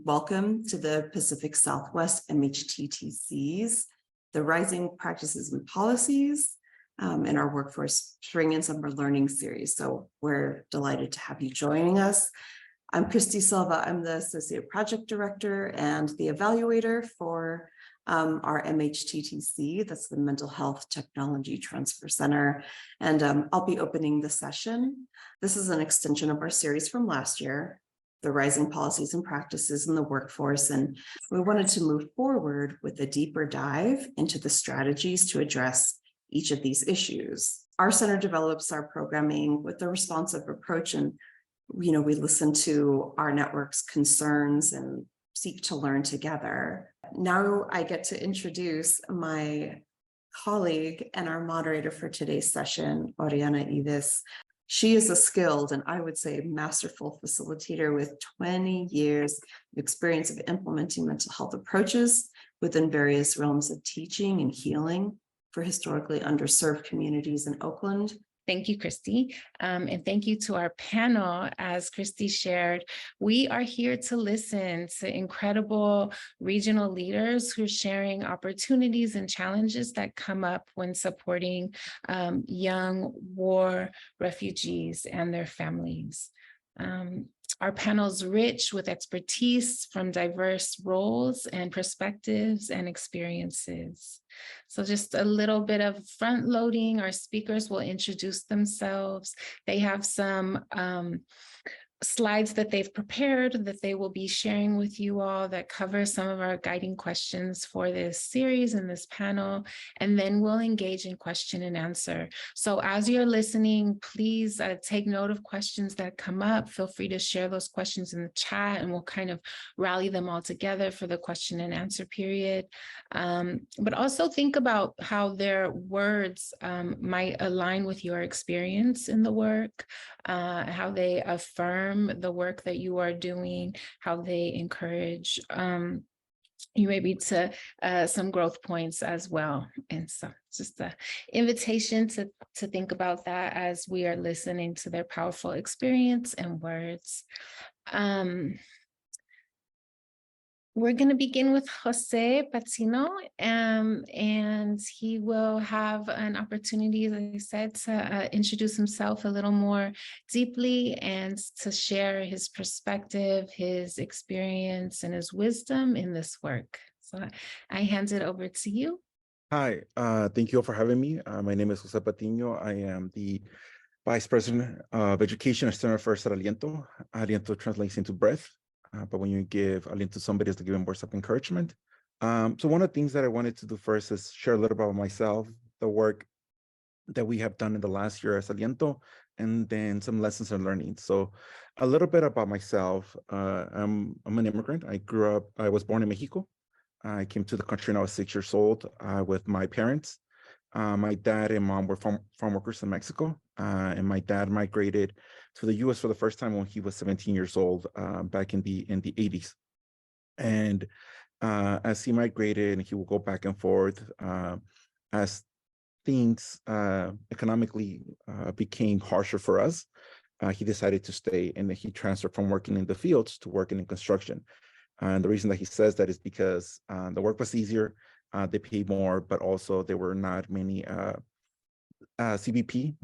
Welcome to the Pacific Southwest MHTTC's, the Rising Practices and Policies in our Workforce Spring and Summer Learning Series. So we're delighted to have you joining us. I'm Christy Silva. I'm the Associate Project Director and the Evaluator for our MHTTC, that's the Mental Health Technology Transfer Center. And I'll be opening the session. This is an extension of our series from last year, the Rising Policies and Practices in the Workforce. And we wanted to move forward with a deeper dive into the strategies to address each of these issues. Our center develops our programming with a responsive approach, and we listen to our network's concerns and seek to learn together. Now I get to introduce my colleague and our moderator for today's session, Oriana Ives. She is a skilled and I would say masterful facilitator with 20 years of experience of implementing mental health approaches within various realms of teaching and healing for historically underserved communities in Oakland. Thank you, Christy. And thank you to our panel. As Christy shared, we are here to listen to incredible regional leaders who are sharing opportunities and challenges that come up when supporting young war refugees and their families. Our panel is rich with expertise from diverse roles and perspectives and experiences. So just a little bit of front loading. Our speakers will introduce themselves. They have some slides that they've prepared that they will be sharing with you all that cover some of our guiding questions for this series and this panel, and then we'll engage in question and answer. So as you're listening, please take note of questions that come up. Feel free to share those questions in the chat and we'll kind of rally them all together for the question and answer period. But also think about how their words might align with your experience in the work, how they affirm the work that you are doing, how they encourage you maybe to some growth points as well. And so just an invitation to think about that as we are listening to their powerful experience and words. We're going to begin with Jose Patino, and he will have an opportunity, as I said, to introduce himself a little more deeply and to share his perspective, his experience, and his wisdom in this work. So I hand it over to you. Hi, thank you all for having me. My name is Jose Patino. I am the Vice President of Education and External Affairs at Aliento. Aliento translates into breath. But when you give aliento to somebody, it's giving words of encouragement. So one of the things that I wanted to do first is share a little about myself, the work that we have done in the last year as Aliento, and then some lessons and learnings. So a little bit about myself. I'm an immigrant. I was born in Mexico. I came to the country when I was 6 years old with my parents. My dad and mom were farm workers in Mexico, and my dad migrated to the U.S. for the first time when he was 17 years old, back in the 80s. And as he migrated, and he would go back and forth, as things economically became harsher for us, he decided to stay, and he transferred from working in the fields to working in construction. And the reason that he says that is because the work was easier. They paid more, but also there were not many CBP,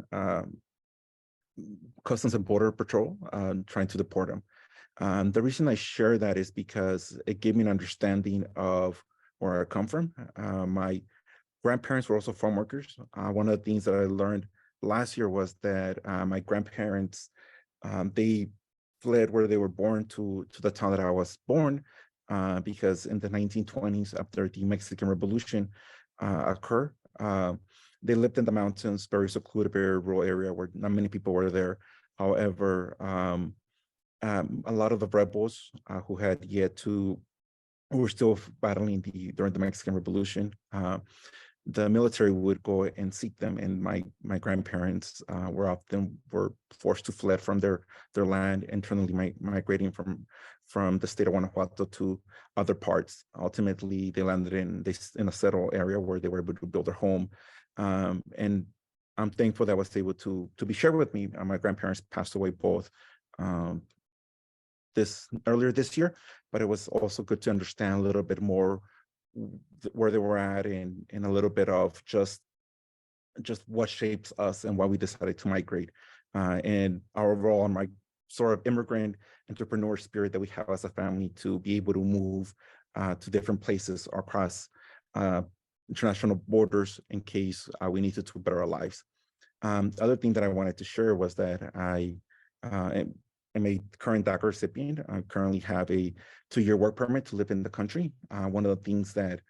Customs and Border Patrol, trying to deport him. The reason I share that is because it gave me an understanding of where I come from. My grandparents were also farm workers. One of the things that I learned last year was that my grandparents, they fled where they were born to the town that I was born, because in the 1920s, after the Mexican Revolution occurred, they lived in the mountains, very secluded, very rural area where not many people were there. However, a lot of the rebels who were still battling during the Mexican Revolution, the military would go and seek them, and my grandparents were forced to flee from their land, internally migrating from the state of Guanajuato to other parts. Ultimately, they landed in a settled area where they were able to build their home. And I'm thankful that was able to be shared with me. My grandparents passed away both earlier this year, but it was also good to understand a little bit more where they were at and a little bit of just what shapes us and why we decided to migrate, and our role on my sort of immigrant entrepreneur spirit that we have as a family to be able to move to different places across international borders in case we needed to better our lives. The other thing that I wanted to share was that I am a current DACA recipient. I currently have a 2-year work permit to live in the country. One of the things that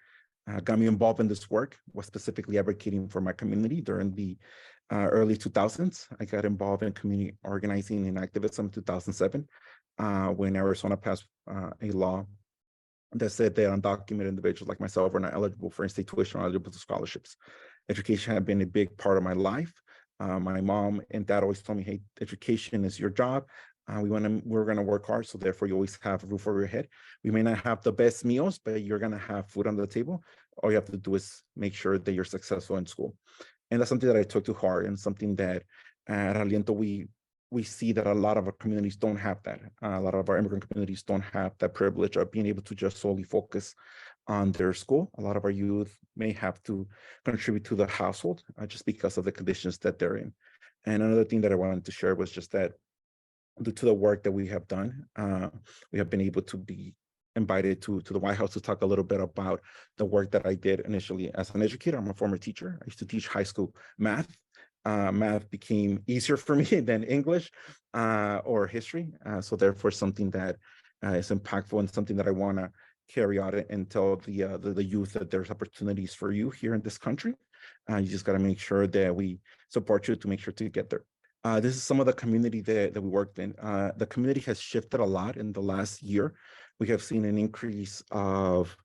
got me involved in this work was specifically advocating for my community during the early 2000s. I got involved in community organizing and activism in 2007 when Arizona passed a law that said that undocumented individuals like myself were not eligible for in-state tuition or eligible to scholarships. Education had been a big part of my life. My mom and dad always told me, hey, education is your job. We're going to work hard, so therefore you always have a roof over your head. We may not have the best meals, but you're going to have food on the table. All you have to do is make sure that you're successful in school. And that's something that I took to heart, and something that at Aliento we see that a lot of our communities don't have that. A lot of our immigrant communities don't have that privilege of being able to just solely focus on their school. A lot of our youth may have to contribute to the household just because of the conditions that they're in. And another thing that I wanted to share was just that due to the work that we have done, we have been able to be invited to the White House to talk a little bit about the work that I did initially as an educator. I'm a former teacher. I used to teach high school math. Math became easier for me than English or history. So therefore something that is impactful and something that I want to carry out and tell the youth that there's opportunities for you here in this country. You just got to make sure that we support you to make sure to get there. This is some of the community that we worked in. The community has shifted a lot in the last year. We have seen an increase of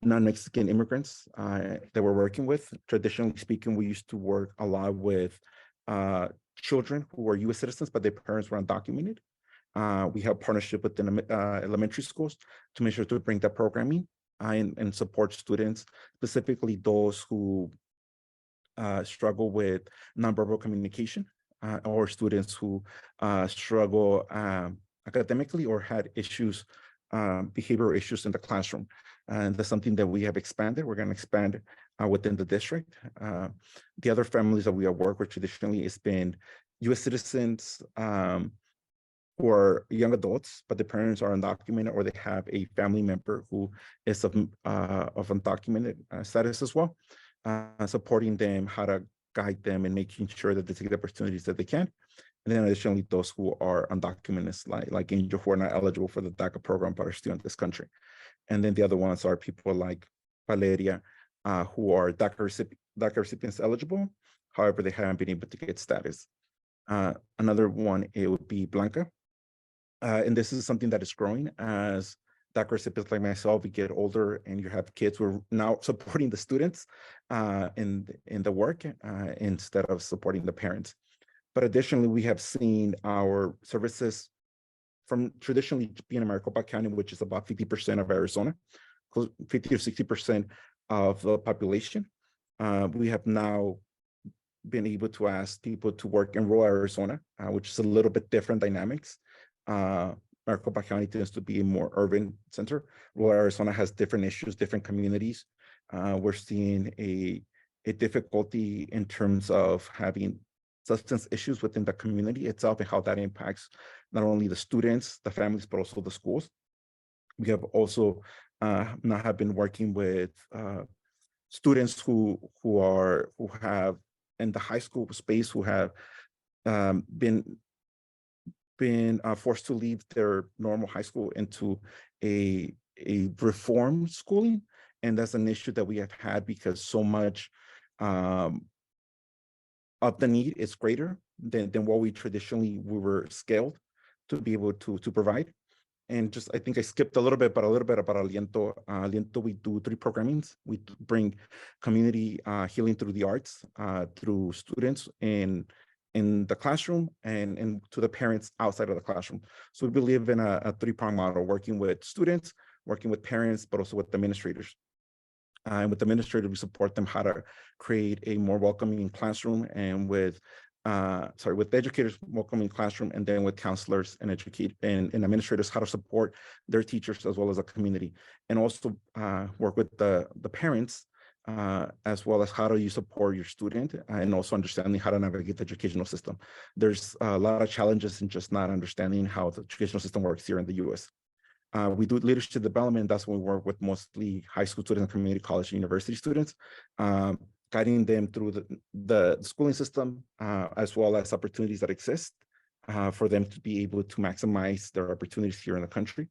non-Mexican immigrants that we're working with. Traditionally speaking, we used to work a lot with children who were U.S. citizens, but their parents were undocumented. We have partnership with the elementary schools to make sure to bring that programming and support students, specifically those who struggle with nonverbal communication or students who struggle academically or had issues, behavioral issues in the classroom. And that's something that we have expanded. We're going to expand within the district. The other families that we have worked with traditionally has been U.S. citizens who are young adults, but the parents are undocumented, or they have a family member who is of undocumented status as well, supporting them, how to guide them and making sure that they take the opportunities that they can. And then additionally, those who are undocumented, like Angel, who are not eligible for the DACA program but are still in this country. And then the other ones are people like Valeria, who are DACA recipients eligible. However, they haven't been able to get status. Another one, it would be Blanca. And this is something that is growing as DACA recipients like myself, we get older and you have kids. We're now supporting the students in the work instead of supporting the parents. But additionally, we have seen our services from traditionally being in Maricopa County, which is about 50% of Arizona, 50 or 60% of the population. We have now been able to ask people to work in rural Arizona, which is a little bit different dynamics. Maricopa County tends to be a more urban center. Rural Arizona has different issues, different communities. We're seeing a difficulty in terms of having substance issues within the community itself and how that impacts not only the students, the families, but also the schools. We have also now have been working with students who have in the high school space who have been forced to leave their normal high school into a reform schooling. And that's an issue that we have had because so much of the need is greater than what we were scaled to be able to provide. And just, I think I skipped a little bit about Aliento. Aliento, we do 3 programmings. We bring community healing through the arts, through students in the classroom and to the parents outside of the classroom. So we believe in a 3-prong model, working with students, working with parents, but also with administrators. And with administrators, we support them how to create a more welcoming classroom, and with with educators welcoming classroom, and then with counselors and and administrators, how to support their teachers as well as a community, and also work with the parents, as well as how do you support your student, and also understanding how to navigate the educational system. There's a lot of challenges in just not understanding how the educational system works here in the US. We do leadership development. That's when we work with mostly high school students, community college, and university students, guiding them through the schooling system, as well as opportunities that exist for them to be able to maximize their opportunities here in the country.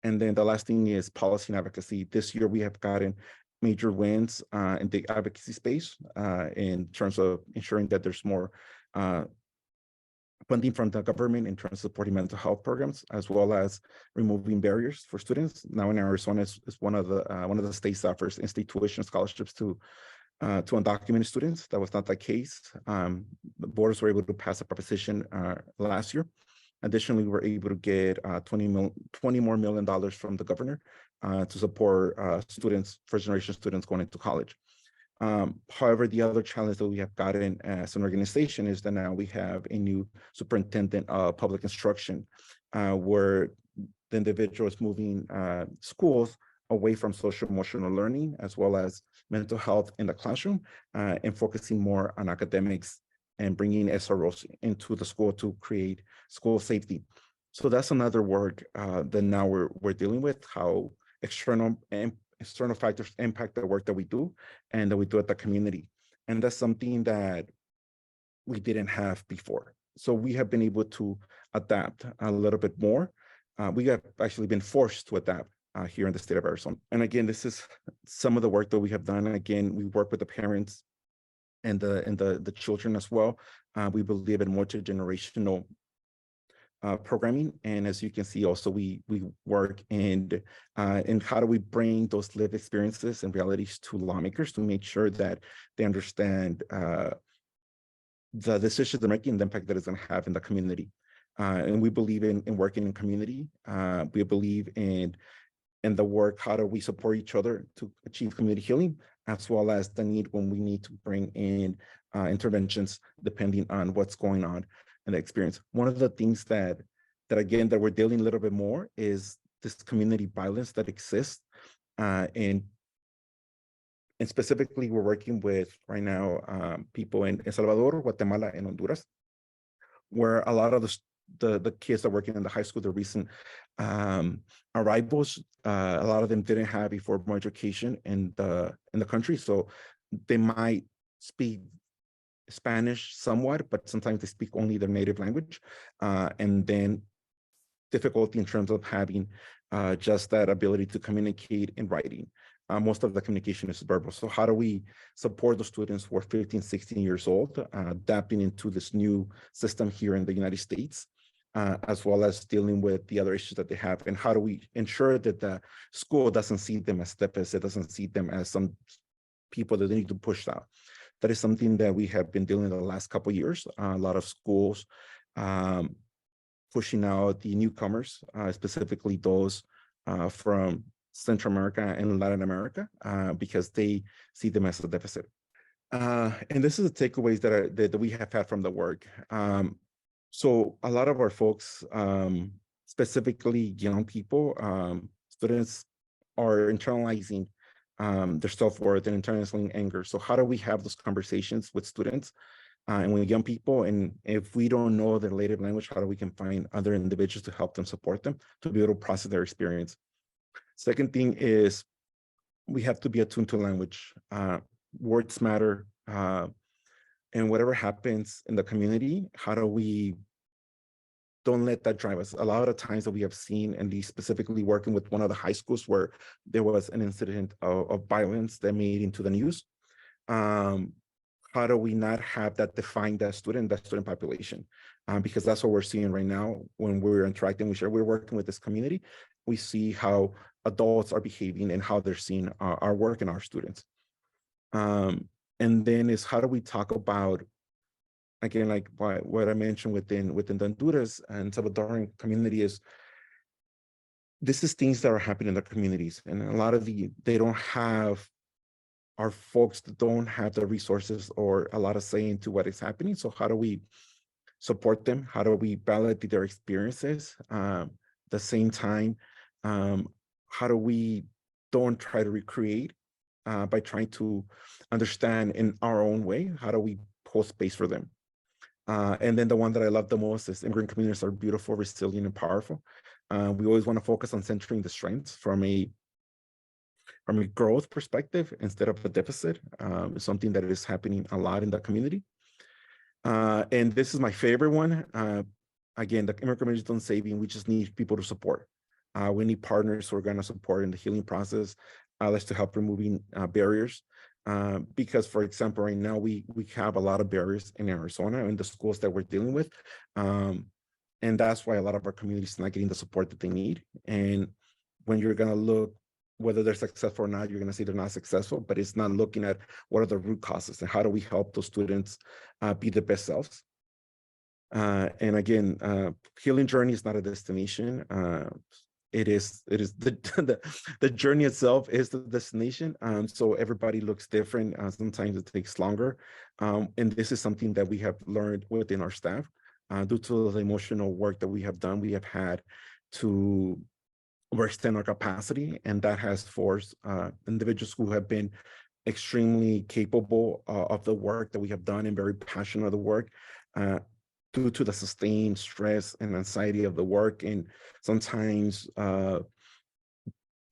And then the last thing is policy and advocacy. This year, we have gotten major wins in the advocacy space in terms of ensuring that there's more funding from the government in terms of supporting mental health programs, as well as removing barriers for students. Now in Arizona is one of the states that offers in-state tuition scholarships to undocumented students. That was not the case. The boards were able to pass a proposition last year. Additionally, we were able to get $20 more million from the governor to support students, first-generation students going into college. However, the other challenge that we have gotten as an organization is that now we have a new superintendent of public instruction, where the individual is moving schools away from social emotional learning as well as mental health in the classroom, and focusing more on academics and bringing SROs into the school to create school safety. So that's another work that now we're dealing with, how external factors impact the work that we do and that we do at the community. And that's something that we didn't have before. So we have been able to adapt a little bit more. We have actually been forced to adapt here in the state of Arizona. And again, this is some of the work that we have done. Again, we work with the parents and the children as well. We believe in multi-generational programming, and as you can see, also we work in how do we bring those lived experiences and realities to lawmakers to make sure that they understand the decisions they're making, the impact that it's going to have in the community. And we believe in working in community. We believe in the work, how do we support each other to achieve community healing, as well as the need when we need to bring in interventions depending on what's going on in the experience. One of the things that again, that we're dealing a little bit more is this community violence that exists. And specifically, we're working with right now people in El Salvador, Guatemala, and Honduras, where a lot of the kids that are working in the high school, the recent arrivals, a lot of them didn't have a formal education in the country, so they might speak Spanish somewhat, but sometimes they speak only their native language, and then difficulty in terms of having just that ability to communicate in writing. Most of the communication is verbal. So how do we support the students who are 15, 16 years old, adapting into this new system here in the United States, as well as dealing with the other issues that they have? And how do we ensure that the school doesn't see them as deficit, doesn't see them as some people that they need to push out? That is something that we have been dealing with the last couple of years. A lot of schools pushing out the newcomers, specifically those from Central America and Latin America, because they see them as a deficit. And this is the takeaways that we have had from the work. So a lot of our folks, specifically young people, students, are internalizing their self-worth and internalizing anger. So how do we have those conversations with students and with young people? And if we don't know their native language, how do we can find other individuals to help them, support them, to be able to process their experience? Second thing is we have to be attuned to language. Words matter. And whatever happens in the community, how do we don't let that drive us? A lot of times that we have seen, and these specifically working with one of the high schools where there was an incident of violence that made into the news. How do we not have that define that student population? Because that's what we're seeing right now when we're interacting, we're working with this community. We see how adults are behaving and how they're seeing our work and our students. And then is how do we talk about, again, like what I mentioned within the Honduras and Salvadoran community is, this is things that are happening in the communities. And a lot of they don't have are folks that don't have the resources or a lot of say into what is happening. So how do we support them? How do we validate their experiences? The same time, how do we don't try to recreate by trying to understand in our own way? How do we hold space for them? And then the one that I love the most is immigrant communities are beautiful, resilient, and powerful. We always want to focus on centering the strengths from a growth perspective instead of a deficit. Something that is happening a lot in the community. And this is my favorite one. Again, the immigrant communities don't save you. We just need people to support. We need partners who are going to support in the healing process, others to help removing barriers. Because, for example, right now we have a lot of barriers in Arizona in the schools that we're dealing with. And that's why a lot of our communities are not getting the support that they need. And when you're going to look whether they're successful or not, you're going to see they're not successful, but it's not looking at what are the root causes and how do we help those students be the best selves. And again, healing journey is not a destination. It is the journey itself is the destination. So everybody looks different. Sometimes it takes longer. And this is something that we have learned within our staff due to the emotional work that we have done. We have had to extend our capacity, and that has forced individuals who have been extremely capable of the work that we have done and very passionate of the work due to the sustained stress and anxiety of the work, and sometimes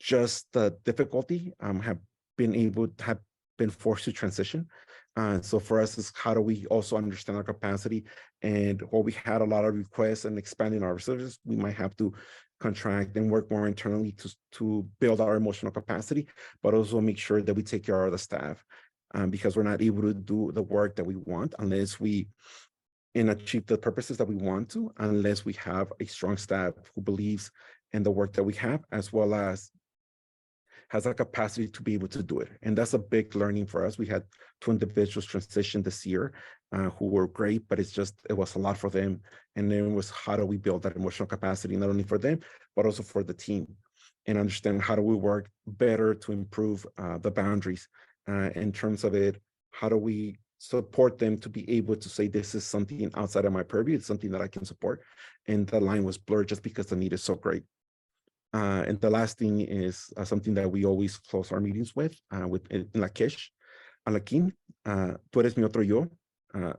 just the difficulty have been forced to transition. So for us is how do we also understand our capacity, and while we had a lot of requests and expanding our services, we might have to contract and work more internally to build our emotional capacity, but also make sure that we take care of the staff because we're not able to do the work that we want unless we achieve the purposes that we want to, unless we have a strong staff who believes in the work that we have, as well as has a capacity to be able to do it. And that's a big learning for us. We had 2 individuals transition this year who were great, but it was a lot for them. And then it was how do we build that emotional capacity, not only for them, but also for the team, and understand how do we work better to improve the boundaries in terms of it. How do we support them to be able to say, this is something outside of my purview, it's something that I can support. And the line was blurred just because the need is so great. And the last thing is something that we always close our meetings with in Lakesh, Alakin, tú eres mi otro yo.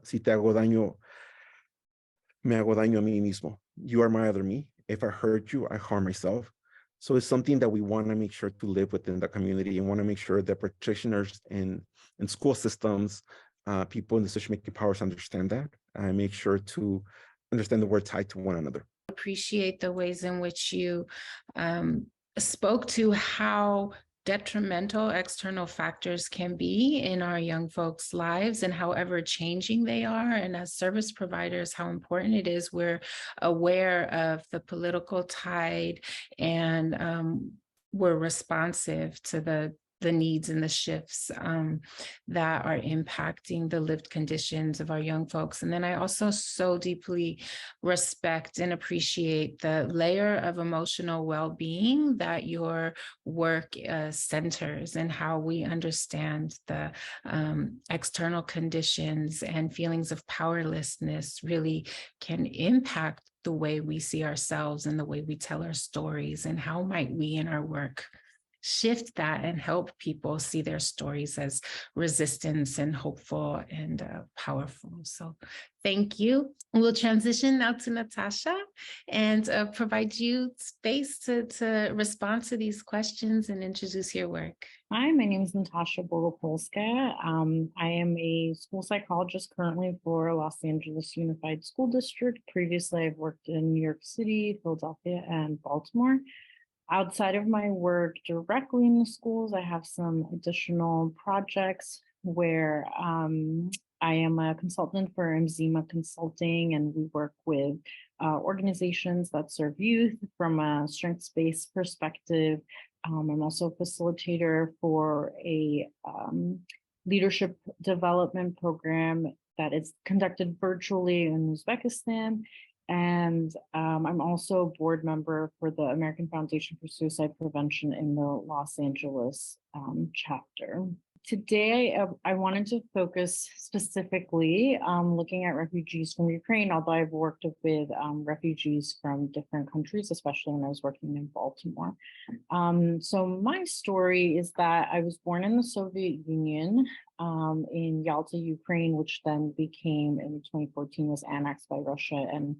Si te hago daño, me hago daño a mí mismo. You are my other me. If I hurt you, I harm myself. So it's something that we want to make sure to live within the community and want to make sure that practitioners in school systems, people in decision-making powers understand that and make sure to understand that we're tied to one another. Appreciate the ways in which you spoke to how detrimental external factors can be in our young folks' lives and however changing they are. And as service providers, how important it is we're aware of the political tide and we're responsive to the needs and the shifts that are impacting the lived conditions of our young folks. And then I also so deeply respect and appreciate the layer of emotional well-being that your work centers, and how we understand the external conditions and feelings of powerlessness really can impact the way we see ourselves and the way we tell our stories, and how might we in our work shift that and help people see their stories as resistance and hopeful and powerful. So thank you. We'll transition now to Natasha and provide you space to respond to these questions and introduce your work. Hi, my name is Natasha Bogopolska. I am a school psychologist currently for Los Angeles Unified School District. Previously, I've worked in New York City, Philadelphia, and Baltimore. Outside of my work directly in the schools, I have some additional projects where I am a consultant for Mzima Consulting, and we work with organizations that serve youth from a strengths-based perspective. I'm also a facilitator for a leadership development program that is conducted virtually in Uzbekistan. And I'm also a board member for the American Foundation for Suicide Prevention in the Los Angeles chapter. Today, I wanted to focus specifically looking at refugees from Ukraine, although I've worked with refugees from different countries, especially when I was working in Baltimore. So my story is that I was born in the Soviet Union in Yalta, Ukraine, which then became in 2014 was annexed by Russia and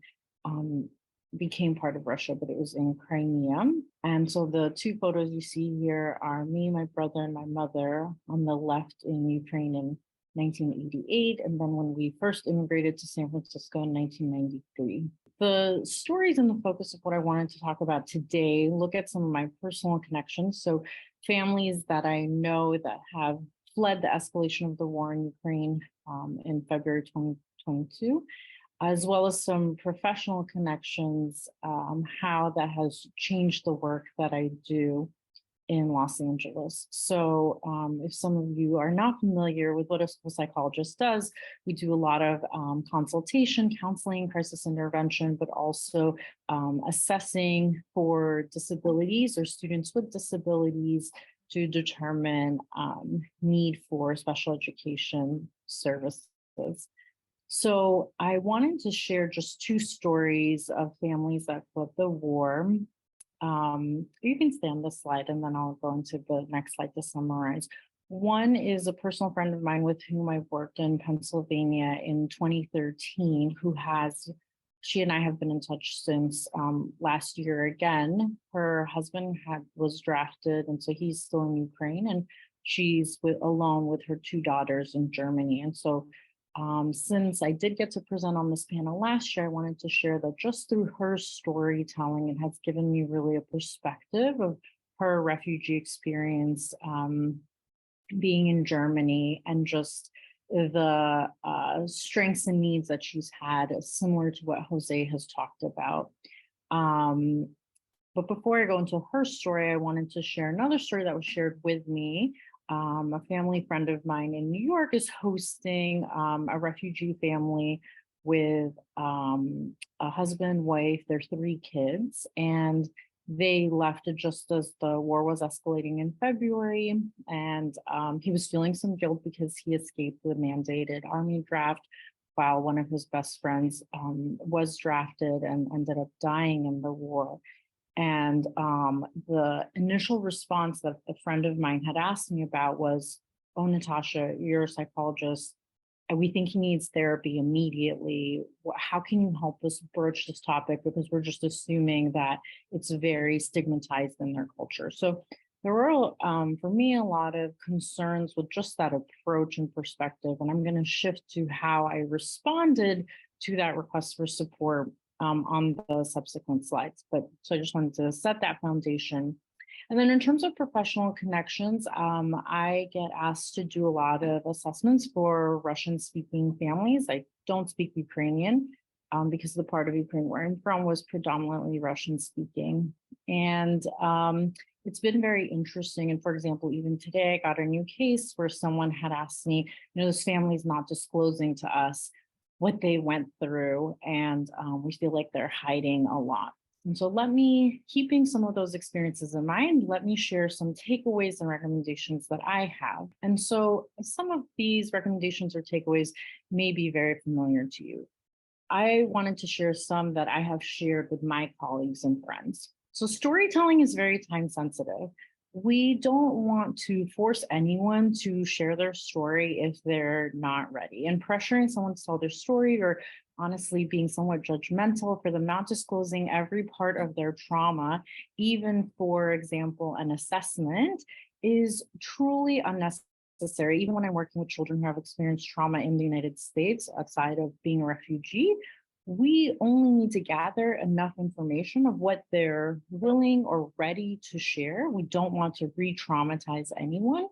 became part of Russia, but it was in Crimea. And so the two photos you see here are me, my brother, and my mother on the left in Ukraine in 1988. And then when we first immigrated to San Francisco in 1993. The stories and the focus of what I wanted to talk about today look at some of my personal connections. So families that I know that have fled the escalation of the war in Ukraine in February 2022, as well as some professional connections, how that has changed the work that I do in Los Angeles. So if some of you are not familiar with what a school psychologist does, we do a lot of consultation, counseling, crisis intervention, but also assessing for disabilities or students with disabilities to determine need for special education services. So I wanted to share just two stories of families that fled the war. You can stay on this slide and then I'll go into the next slide to summarize. One is a personal friend of mine with whom I've worked in Pennsylvania in 2013, she and I have been in touch since last year again. Her husband was drafted, and so he's still in Ukraine, and she's alone with her two daughters in Germany. And so since I did get to present on this panel last year, I wanted to share that just through her storytelling, it has given me really a perspective of her refugee experience being in Germany and just the strengths and needs that she's had, similar to what Jose has talked about. But before I go into her story, I wanted to share another story that was shared with me. A family friend of mine in New York is hosting a refugee family with a husband, wife, their 3 kids, and they left just as the war was escalating in February. And he was feeling some guilt because he escaped the mandated army draft while one of his best friends was drafted and ended up dying in the war. And the initial response that a friend of mine had asked me about was, "Oh, Natasha, you're a psychologist. And we think he needs therapy immediately. How can you help us broach this topic? Because we're just assuming that it's very stigmatized in their culture." So there were, for me, a lot of concerns with just that approach and perspective. And I'm going to shift to how I responded to that request for support on the subsequent slides. But so I just wanted to set that foundation. And then in terms of professional connections, I get asked to do a lot of assessments for Russian-speaking families. I don't speak Ukrainian because the part of Ukraine where I'm from was predominantly Russian-speaking. And it's been very interesting. And for example, even today, I got a new case where someone had asked me, this family's not disclosing to us what they went through, and we feel like they're hiding a lot. And so keeping some of those experiences in mind, let me share some takeaways and recommendations that I have. And so some of these recommendations or takeaways may be very familiar to you. I wanted to share some that I have shared with my colleagues and friends. So storytelling is very time sensitive. We don't want to force anyone to share their story if they're not ready. And pressuring someone to tell their story, or honestly being somewhat judgmental for them not disclosing every part of their trauma, even for example, an assessment, is truly unnecessary. Even when I'm working with children who have experienced trauma in the United States, outside of being a refugee, we only need to gather enough information of what they're willing or ready to share. We don't want to re-traumatize anyone.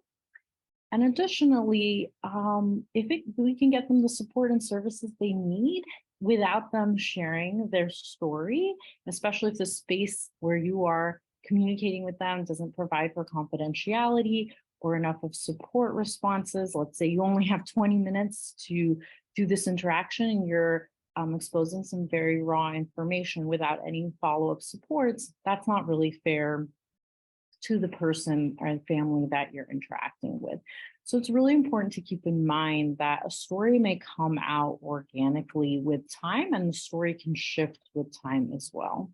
And additionally, we can get them the support and services they need without them sharing their story, especially if the space where you are communicating with them doesn't provide for confidentiality or enough of support responses. Let's say you only have 20 minutes to do this interaction and you're exposing some very raw information without any follow-up supports. That's not really fair to the person or family that you're interacting with. So it's really important to keep in mind that a story may come out organically with time, and the story can shift with time as well.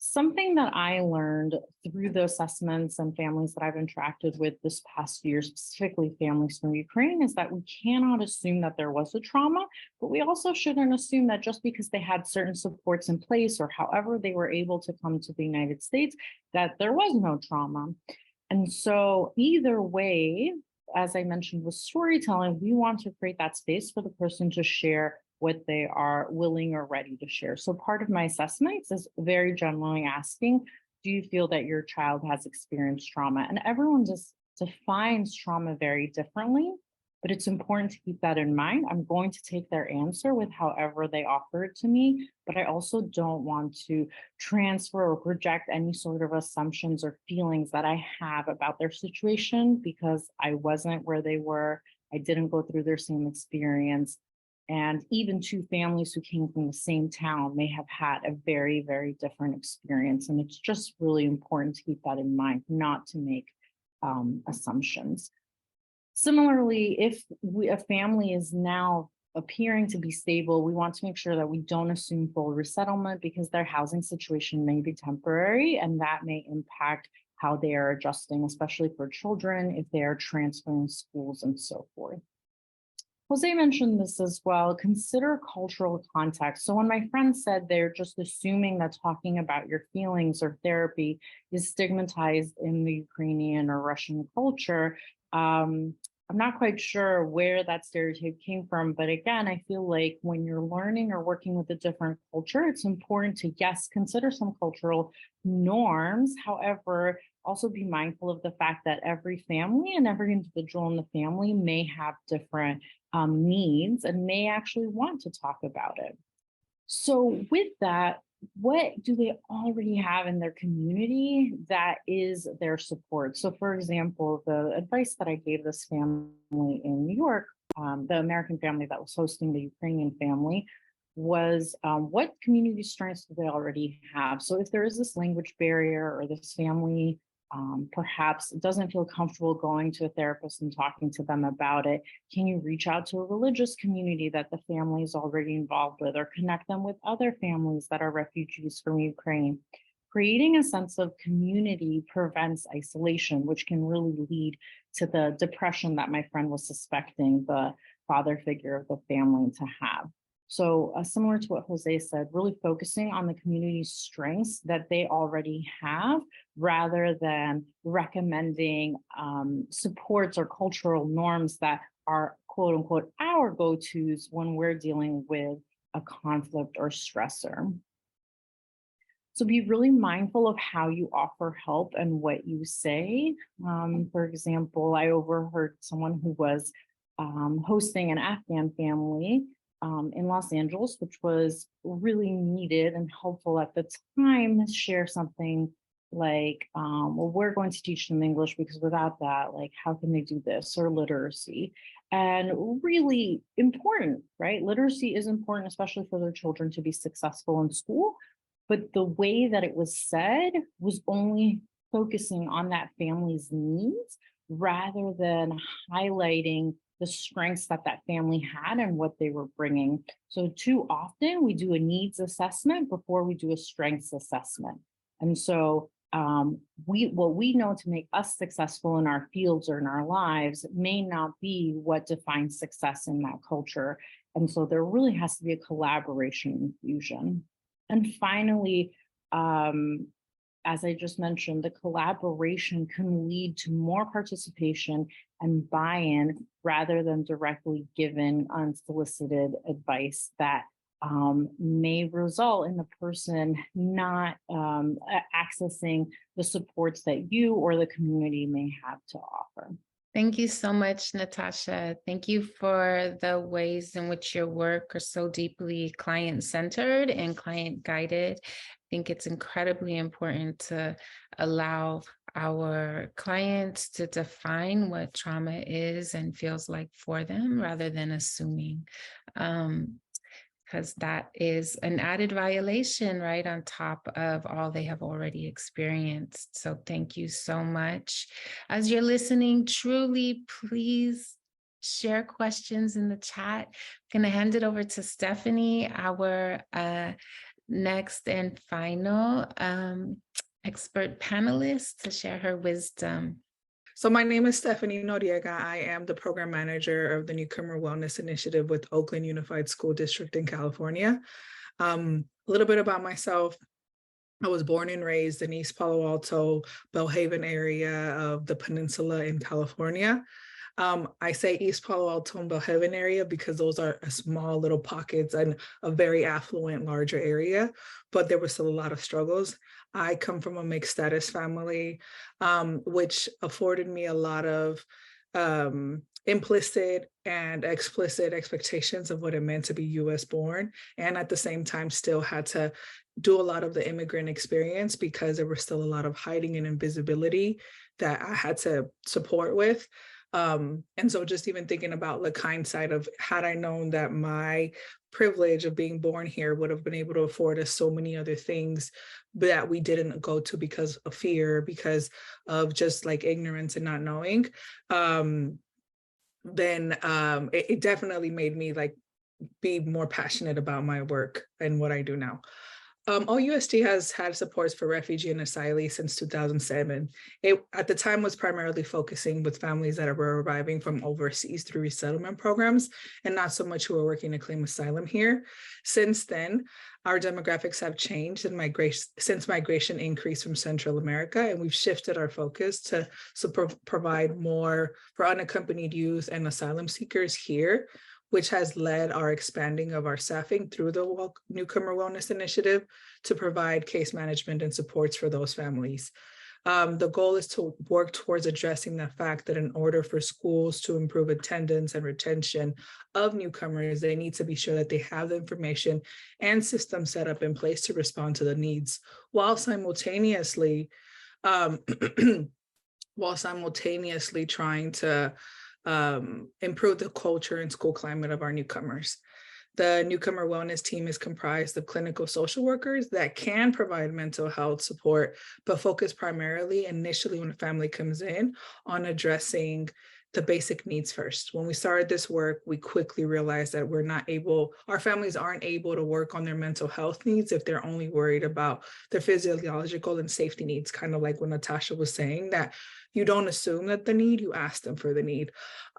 Something that I learned through the assessments and families that I've interacted with this past year, specifically families from Ukraine, is that we cannot assume that there was a trauma, but we also shouldn't assume that just because they had certain supports in place or however they were able to come to the United States, that there was no trauma. And so either way, as I mentioned with storytelling, we want to create that space for the person to share what they are willing or ready to share. So part of my assessments is very generally asking, do you feel that your child has experienced trauma? And everyone just defines trauma very differently, but it's important to keep that in mind. I'm going to take their answer with however they offer it to me, but I also don't want to transfer or project any sort of assumptions or feelings that I have about their situation because I wasn't where they were. I didn't go through their same experience. And even two families who came from the same town may have had a very, very different experience. And it's just really important to keep that in mind, not to make assumptions. Similarly, if a family is now appearing to be stable, we want to make sure that we don't assume full resettlement because their housing situation may be temporary, and that may impact how they are adjusting, especially for children, if they are transferring schools and so forth. Jose mentioned this as well, consider cultural context. So when my friend said they're just assuming that talking about your feelings or therapy is stigmatized in the Ukrainian or Russian culture, I'm not quite sure where that stereotype came from, but again, I feel like when you're learning or working with a different culture, it's important to, yes, consider some cultural norms. However, also be mindful of the fact that every family and every individual in the family may have different needs and may actually want to talk about it. So with that, what do they already have in their community that is their support? So for example, the advice that I gave this family in New York, the American family that was hosting the Ukrainian family, was what community strengths do they already have? So if there is this language barrier or this family perhaps doesn't feel comfortable going to a therapist and talking to them about it, can you reach out to a religious community that the family is already involved with, or connect them with other families that are refugees from Ukraine? Creating a sense of community prevents isolation, which can really lead to the depression that my friend was suspecting the father figure of the family to have. So similar to what Jose said, really focusing on the community's strengths that they already have, rather than recommending supports or cultural norms that are quote unquote our go-tos when we're dealing with a conflict or stressor. So be really mindful of how you offer help and what you say. For example, I overheard someone who was hosting an Afghan family in Los Angeles, which was really needed and helpful at the time, share something like, well, we're going to teach them English because without that, like, how can they do this? Or literacy. And really important, right? Literacy is important, especially for their children to be successful in school. But the way that it was said was only focusing on that family's needs rather than highlighting the strengths that that family had and what they were bringing. So too often we do a needs assessment before we do a strengths assessment. And so what we know to make us successful in our fields or in our lives may not be what defines success in that culture. And so there really has to be a collaboration and fusion. And finally, as I just mentioned, the collaboration can lead to more participation and buy-in rather than directly given unsolicited advice that may result in the person not accessing the supports that you or the community may have to offer. Thank you so much, Natasha. Thank you for the ways in which your work are so deeply client-centered and client-guided. I think it's incredibly important to allow our clients to define what trauma is and feels like for them rather than assuming. because that is an added violation, right, on top of all they have already experienced. So thank you so much. As you're listening, truly, please share questions in the chat. I'm going to hand it over to Stephanie, our next and final expert panelist, to share her wisdom. So my name is Stephanie Noriega. I am the program manager of the Newcomer Wellness Initiative with Oakland Unified School District in California. A little bit about myself. I was born and raised in East Palo Alto, Bellhaven area of the peninsula in California. I say East Palo Alto and Bellhaven area because those are small little pockets and a very affluent, larger area, but there was still a lot of struggles. I come from a mixed status family, which afforded me a lot of implicit and explicit expectations of what it meant to be US born, and at the same time still had to do a lot of the immigrant experience because there was still a lot of hiding and invisibility that I had to support with. And so just even thinking about the hindsight of, had I known that my privilege of being born here would have been able to afford us so many other things that we didn't go to because of fear, because of just like ignorance and not knowing, then it definitely made me like be more passionate about my work and what I do now. OUSD has had supports for refugee and asylees since 2007. It at the time was primarily focusing with families that were arriving from overseas through resettlement programs, and not so much who are working to claim asylum here. Since then, our demographics have changed and since migration increased from Central America, and we've shifted our focus to provide more for unaccompanied youth and asylum seekers here, which has led our expanding of our staffing through the Newcomer Wellness Initiative to provide case management and supports for those families. The goal is to work towards addressing the fact that in order for schools to improve attendance and retention of newcomers, they need to be sure that they have the information and systems set up in place to respond to the needs, while simultaneously trying to improve the culture and school climate of our newcomers. The Newcomer Wellness team is comprised of clinical social workers that can provide mental health support, but focus primarily initially when a family comes in on addressing the basic needs first. When we started this work, we quickly realized that our families aren't able to work on their mental health needs if they're only worried about their physiological and safety needs, kind of like what Natasha was saying, that you don't assume that the need, you ask them for the need.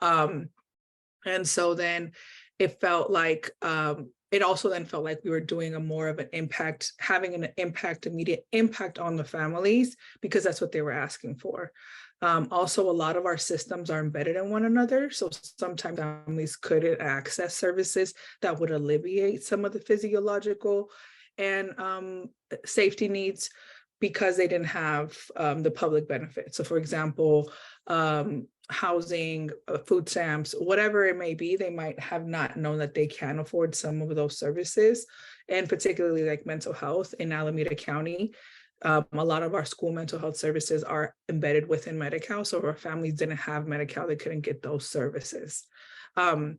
And so then it felt like, it also then felt like we were doing having an immediate impact on the families, because that's what they were asking for. Also, a lot of our systems are embedded in one another. So sometimes families couldn't access services that would alleviate some of the physiological and safety needs because they didn't have the public benefit. So for example, housing, food stamps, whatever it may be, they might have not known that they can afford some of those services, and particularly like mental health in Alameda County. A lot of our school mental health services are embedded within Medi-Cal, so if our families didn't have Medi-Cal, they couldn't get those services. And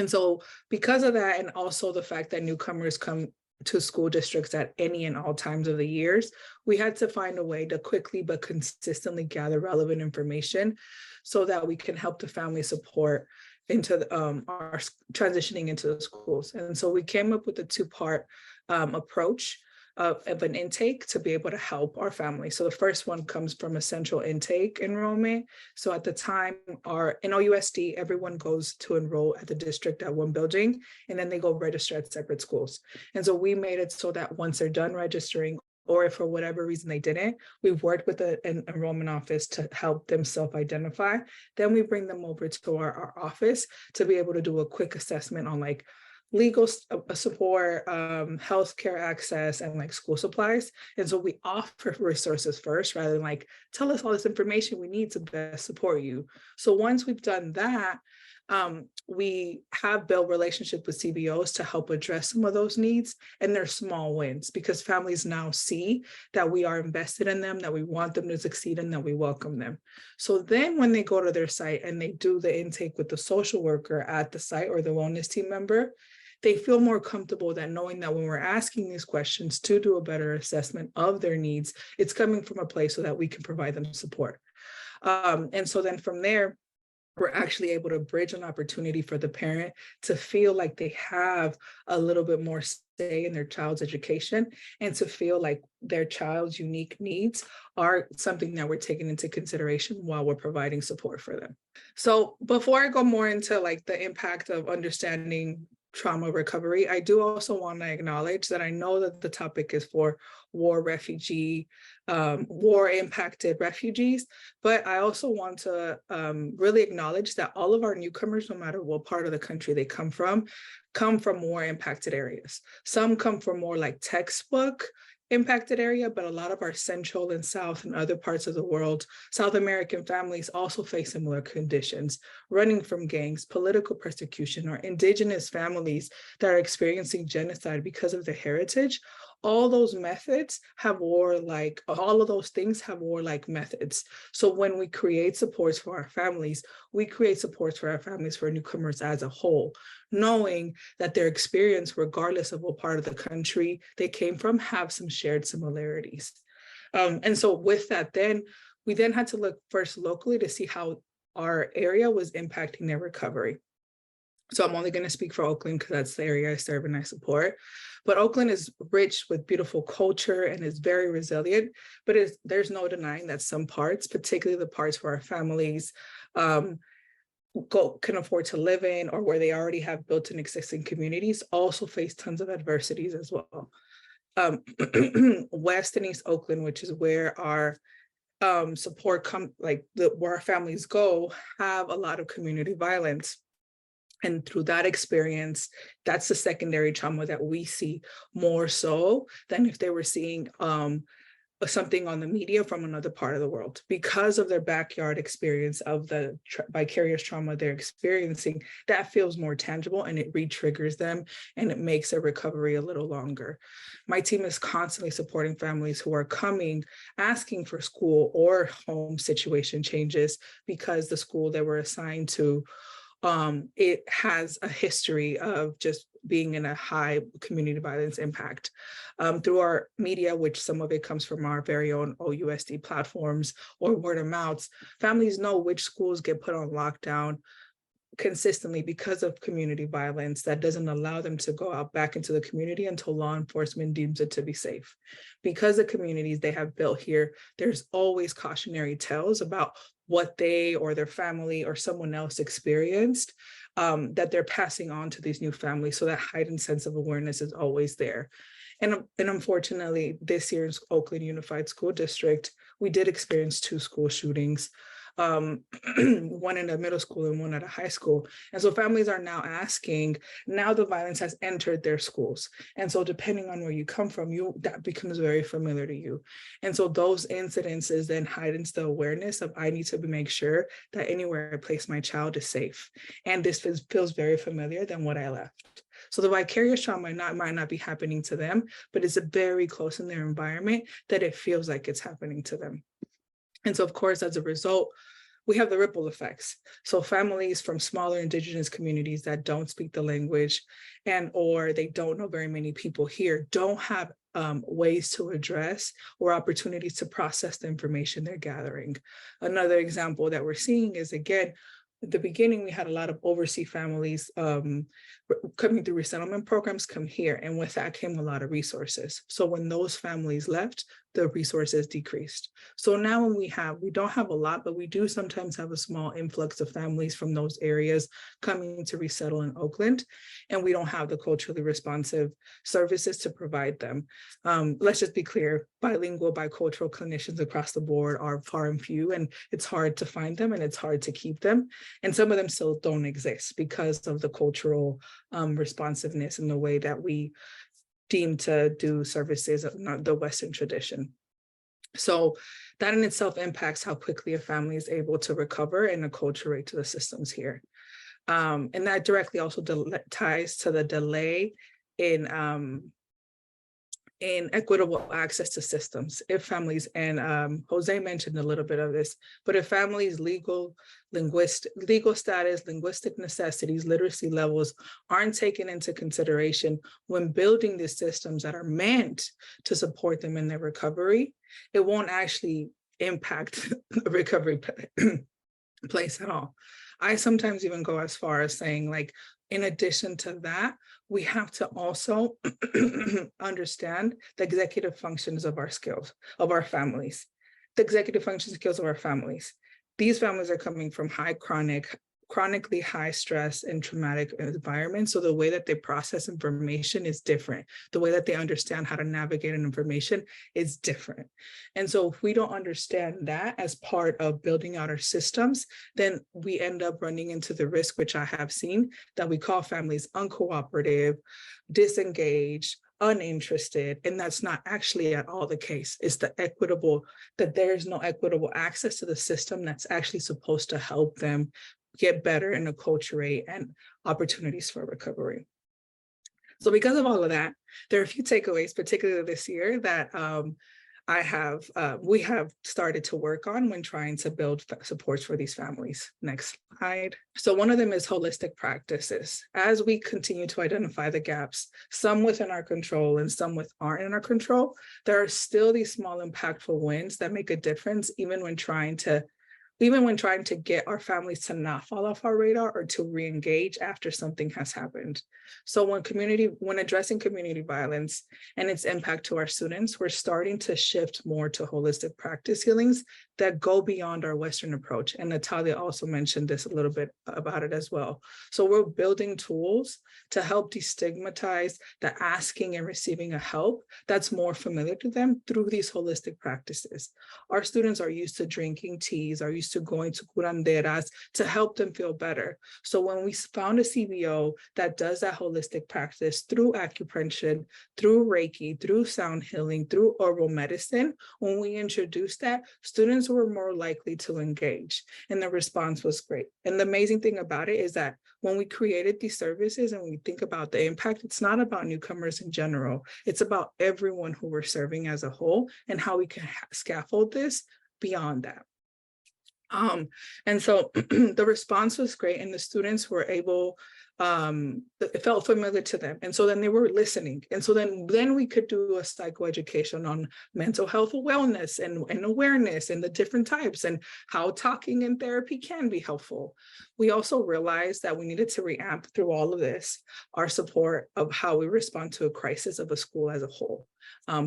so because of that, and also the fact that newcomers come to school districts at any and all times of the years, we had to find a way to quickly but consistently gather relevant information so that we can help the family support into our transitioning into the schools. And so we came up with a two-part approach of an intake to be able to help our family. So the first one comes from a central intake enrollment. So at the time, in OUSD, everyone goes to enroll at the district at one building, and then they go register at separate schools. And so we made it so that once they're done registering, or if for whatever reason they didn't, we've worked with an enrollment office to help them self-identify. Then we bring them over to our office to be able to do a quick assessment on like legal support, healthcare access, and like school supplies. And so we offer resources first rather than like, tell us all this information we need to best support you. So once we've done that, we have built relationships with CBOs to help address some of those needs, and they're small wins because families now see that we are invested in them, that we want them to succeed, and that we welcome them. So then when they go to their site and they do the intake with the social worker at the site or the wellness team member, they feel more comfortable that knowing that when we're asking these questions to do a better assessment of their needs, it's coming from a place so that we can provide them support. And so then from there, we're actually able to bridge an opportunity for the parent to feel like they have a little bit more say in their child's education, and to feel like their child's unique needs are something that we're taking into consideration while we're providing support for them. So before I go more into like the impact of understanding trauma recovery, I do also want to acknowledge that I know that the topic is for war impacted refugees, but I also want to really acknowledge that all of our newcomers, no matter what part of the country they come from war impacted areas. Some come from more like textbook impacted area, but a lot of our Central and South and other parts of the world, South American families also face similar conditions, running from gangs, political persecution, or indigenous families that are experiencing genocide because of their heritage. All those methods have warlike, all of those things have warlike methods. So when we create supports for our families, we create supports for our families, for newcomers as a whole, knowing that their experience, regardless of what part of the country they came from, have some shared similarities. And so with that, then we then had to look first locally to see how our area was impacting their recovery. So I'm only going to speak for Oakland because that's the area I serve and I support. But Oakland is rich with beautiful culture and is very resilient, but there's no denying that some parts, particularly the parts where our families can afford to live in, or where they already have built-in existing communities, also face tons of adversities as well. West and East Oakland, which is where our support where our families go, have a lot of community violence. And through that experience, that's the secondary trauma that we see more so than if they were seeing something on the media from another part of the world. Because of their backyard experience of the vicarious trauma they're experiencing, that feels more tangible and it re-triggers them, and it makes their recovery a little longer. My team is constantly supporting families who are coming, asking for school or home situation changes because the school they were assigned to it has a history of just being in a high community violence impact. Through our media, which some of it comes from our very own OUSD platforms or word of mouth, families know which schools get put on lockdown consistently because of community violence that doesn't allow them to go out back into the community until law enforcement deems it to be safe. Because the communities they have built here, there's always cautionary tales about what they or their family or someone else experienced that they're passing on to these new families. So that heightened sense of awareness is always there. And unfortunately, this year in Oakland Unified School District, we did experience 2 school shootings, one in a middle school and one at a high school. And so families are now asking, now the violence has entered their schools. And so depending on where you come from, that becomes very familiar to you. And so those incidences then heightens the awareness of, I need to make sure that anywhere I place my child is safe. And this feels very familiar than what I left. So the vicarious trauma might not be happening to them, but it's very close in their environment that it feels like it's happening to them. And so, of course, as a result, we have the ripple effects. So families from smaller indigenous communities that don't speak the language or they don't know very many people here don't have ways to address or opportunities to process the information they're gathering. Another example that we're seeing is, again, at the beginning, we had a lot of overseas families coming through resettlement programs come here, and with that came a lot of resources. So when those families left, the resources decreased. So now when we don't have a lot, but we do sometimes have a small influx of families from those areas coming to resettle in Oakland, and we don't have the culturally responsive services to provide them. Let's just be clear, bilingual, bicultural clinicians across the board are far and few, and it's hard to find them and it's hard to keep them. And some of them still don't exist because of the cultural responsiveness and the way that we deem to do services of not the Western tradition. So that in itself impacts how quickly a family is able to recover and acculturate to the systems here. And that directly also ties to the delay in in equitable access to systems. If families, and Jose mentioned a little bit of this, but if families' legal status, linguistic necessities, literacy levels aren't taken into consideration when building these systems that are meant to support them in their recovery, it won't actually impact the recovery place at all. I sometimes even go as far as saying, like, in addition to that, we have to also understand the executive functions of our skills, of our families, the executive function skills of our families. These families are coming from chronically high stress and traumatic environments. So the way that they process information is different. The way that they understand how to navigate an information is different. And so if we don't understand that as part of building out our systems, then we end up running into the risk, which I have seen, that we call families uncooperative, disengaged, uninterested, and that's not actually at all the case. It's that there's no equitable access to the system that's actually supposed to help them get better and acculturate and opportunities for recovery. So because of all of that, there are a few takeaways, particularly this year, that we have started to work on when trying to build supports for these families. Next slide. So one of them is holistic practices. As we continue to identify the gaps, some within our control and some aren't in our control, there are still these small impactful wins that make a difference, even when trying to get our families to not fall off our radar or to re-engage after something has happened. So when addressing community violence and its impact to our students, we're starting to shift more to holistic practice healings that go beyond our Western approach. And Natalia also mentioned this a little bit about it as well. So we're building tools to help destigmatize the asking and receiving a help that's more familiar to them through these holistic practices. Our students are used to drinking teas, are used to going to curanderas to help them feel better. So when we found a CBO that does that holistic practice through acupuncture, through Reiki, through sound healing, through herbal medicine, when we introduced that, students were more likely to engage, and the response was great. And the amazing thing about it is that when we created these services and we think about the impact, it's not about newcomers in general. It's about everyone who we're serving as a whole and how we can scaffold this beyond that. And so the response was great, and the students were able, it felt familiar to them. And so then they were listening. And so then we could do a psychoeducation on mental health wellness and awareness and the different types and how talking and therapy can be helpful. We also realized that we needed to reamp through all of this, our support of how we respond to a crisis of a school as a whole.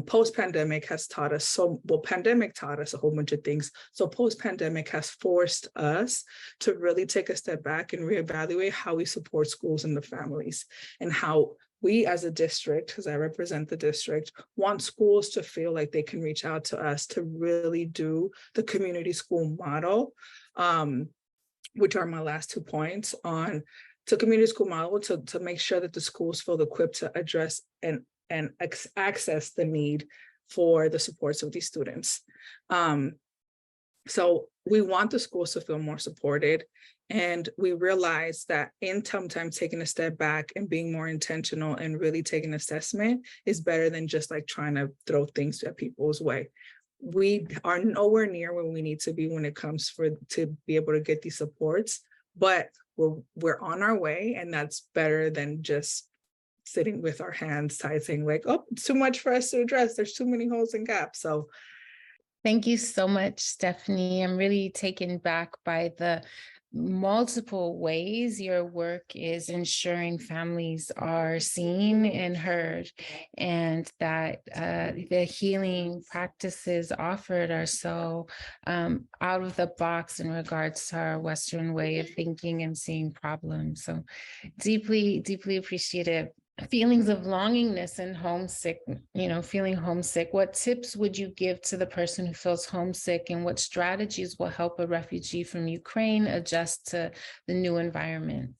Post-pandemic has taught us pandemic taught us a whole bunch of things. So post-pandemic has forced us to really take a step back and reevaluate how we support schools and the families, and how we as a district, because I represent the district, want schools to feel like they can reach out to us to really do the community school model, which are my last 2 points on to community school model to make sure that the schools feel equipped to address and access the need for the supports of these students. So we want the schools to feel more supported. And we realize that in sometimes taking a step back and being more intentional and really taking assessment is better than just like trying to throw things at people's way. We are nowhere near where we need to be when it comes to be able to get these supports, but we're on our way, and that's better than just sitting with our hands tied saying like, oh, it's too much for us to address. There's too many holes and gaps. So thank you so much, Stephanie. I'm really taken back by the multiple ways your work is ensuring families are seen and heard, and that the healing practices offered are so out of the box in regards to our Western way of thinking and seeing problems. So deeply, deeply appreciative. Feelings of longingness and homesick, feeling homesick. What tips would you give to the person who feels homesick, and what strategies will help a refugee from Ukraine adjust to the new environment?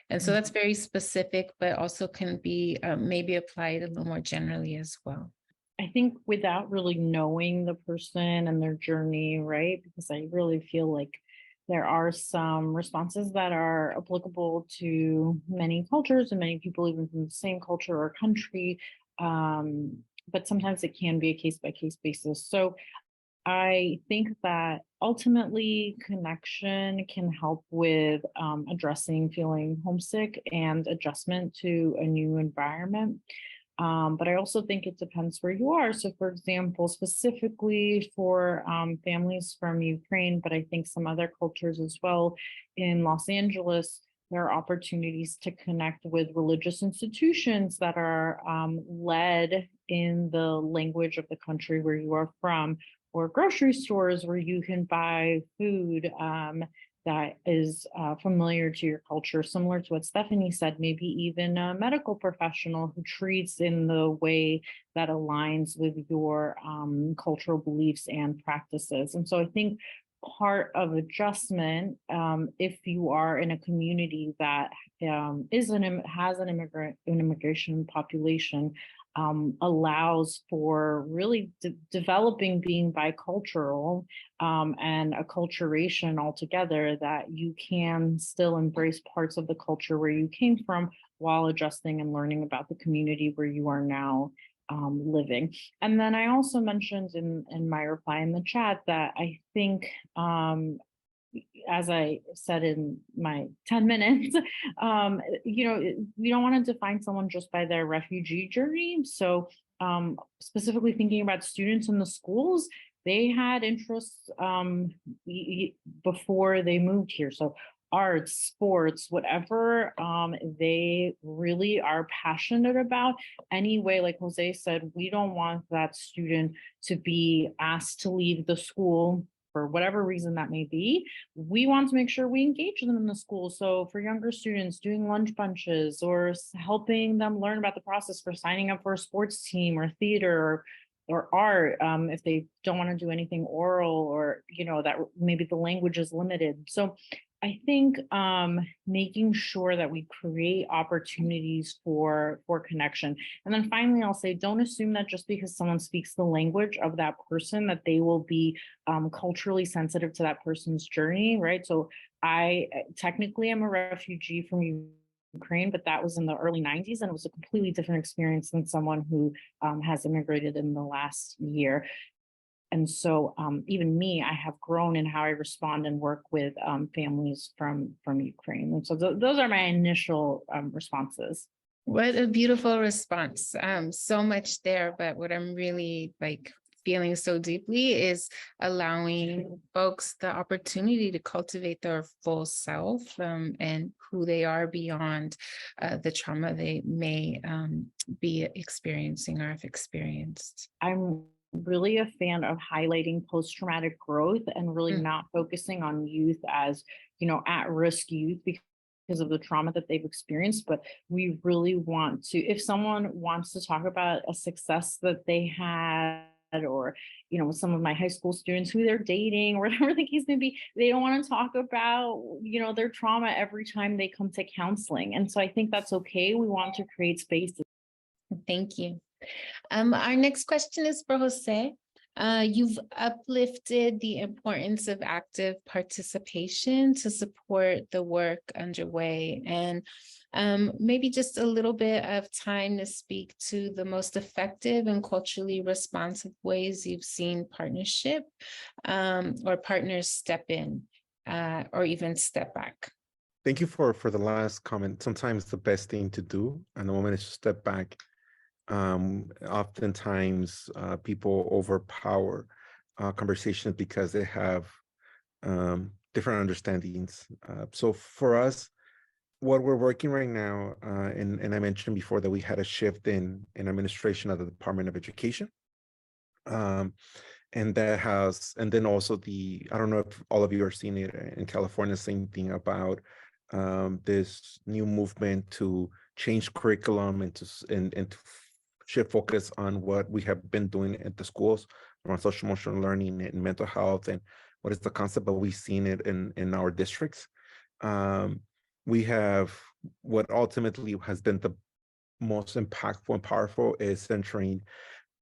And so that's very specific, but also can be maybe applied a little more generally as well. I think without really knowing the person and their journey, right? Because I really feel like there are some responses that are applicable to many cultures and many people, even from the same culture or country. but sometimes it can be a case by case basis. So I think that ultimately connection can help with addressing feeling homesick and adjustment to a new environment. But I also think it depends where you are. So, for example, specifically for families from Ukraine, but I think some other cultures as well in Los Angeles, there are opportunities to connect with religious institutions that are led in the language of the country where you are from, or grocery stores where you can buy food that is familiar to your culture, similar to what Stephanie said, maybe even a medical professional who treats in the way that aligns with your cultural beliefs and practices. And so I think part of adjustment, if you are in a community that has an immigration population, allows for really developing being bicultural and acculturation altogether, that you can still embrace parts of the culture where you came from while adjusting and learning about the community where you are now living. And then I also mentioned in my reply in the chat that I think as I said in my 10 minutes, we don't want to define someone just by their refugee journey. So specifically thinking about students in the schools, they had interests before they moved here. So arts, sports, whatever they really are passionate about. Anyway, like Jose said, we don't want that student to be asked to leave the school for whatever reason that may be. We want to make sure we engage them in the school. So for younger students, doing lunch bunches or helping them learn about the process for signing up for a sports team or theater or art, if they don't want to do anything oral, or that maybe the language is limited. So I think making sure that we create opportunities for connection. And then finally, I'll say, don't assume that just because someone speaks the language of that person, that they will be culturally sensitive to that person's journey, right? So I technically am a refugee from Ukraine, but that was in the early 90s, and it was a completely different experience than someone who has immigrated in the last year. And so even me, I have grown in how I respond and work with families from Ukraine. And so those are my initial responses. What a beautiful response. So much there, but what I'm really feeling so deeply is allowing folks the opportunity to cultivate their full self and who they are beyond the trauma they may be experiencing or have experienced. I'm really a fan of highlighting post-traumatic growth and really not focusing on youth as, at-risk youth because of the trauma that they've experienced. But we really want to, if someone wants to talk about a success that they had, or some of my high school students who they're dating, or whatever the case may be, they don't want to talk about their trauma every time they come to counseling. And so I think that's okay. We want to create spaces. Thank you. Our next question is for Jose. You've uplifted the importance of active participation to support the work underway, and maybe just a little bit of time to speak to the most effective and culturally responsive ways you've seen partnership or partners step in or even step back. Thank you for the last comment. Sometimes the best thing to do at the moment is to step back. Oftentimes people overpower conversations because they have different understandings. So for us, what we're working right now, and I mentioned before that we had a shift in administration of the Department of Education. And then also I don't know if all of you are seeing it in California, same thing about this new movement to change curriculum and to shift focus on what we have been doing at the schools around social emotional learning and mental health and what is the concept, but we've seen it in our districts. We have what ultimately has been the most impactful and powerful is centering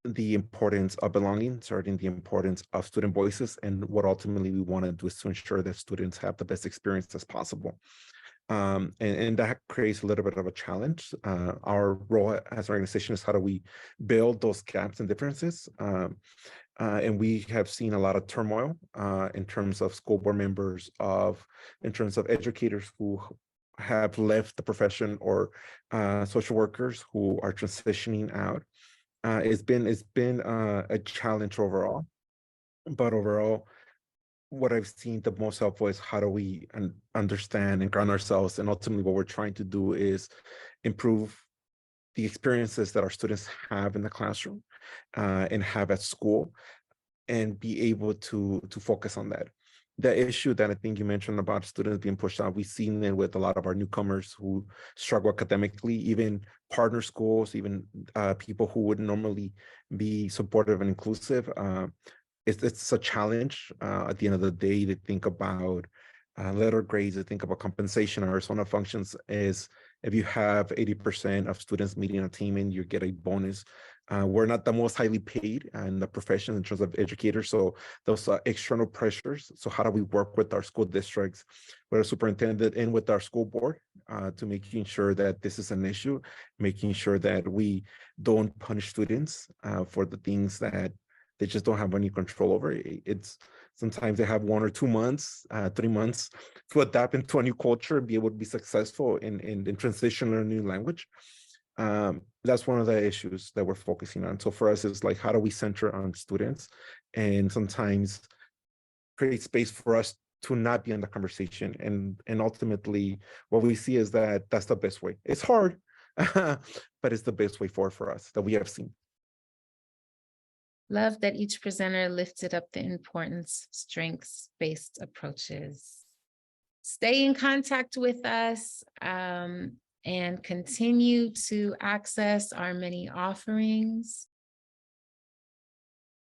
the importance of belonging, starting the importance of student voices, and what ultimately we want to do is to ensure that students have the best experience as possible. And that creates a little bit of a challenge. Our role as an organization is how do we build those gaps and differences? And we have seen a lot of turmoil in terms of school board members, in terms of educators who have left the profession, or social workers who are transitioning out. It's been a challenge overall, but overall, what I've seen the most helpful is how do we understand and ground ourselves, and ultimately what we're trying to do is improve the experiences that our students have in the classroom and have at school, and be able to focus on that. The issue that I think you mentioned about students being pushed out, we've seen it with a lot of our newcomers who struggle academically, even partner schools, even people who would normally be supportive and inclusive. It's a challenge at the end of the day to think about letter grades, to think about compensation. Or one of functions is if you have 80% of students meeting a team and you get a bonus. We're not the most highly paid in the profession in terms of educators, so those are external pressures. So how do we work with our school districts, with our superintendent, and with our school board to making sure that this is an issue, making sure that we don't punish students for the things that they just don't have any control over. It's sometimes they have 1 or 2 months, 3 months to adapt into a new culture and be able to be successful in transition, learn a new language. That's one of the issues that we're focusing on. So for us, it's like, how do we center on students, and sometimes create space for us to not be in the conversation. And ultimately, what we see is that that's the best way. It's hard, but it's the best way forward for us that we have seen. Love that each presenter lifted up the importance of strengths-based approaches. Stay in contact with us and continue to access our many offerings.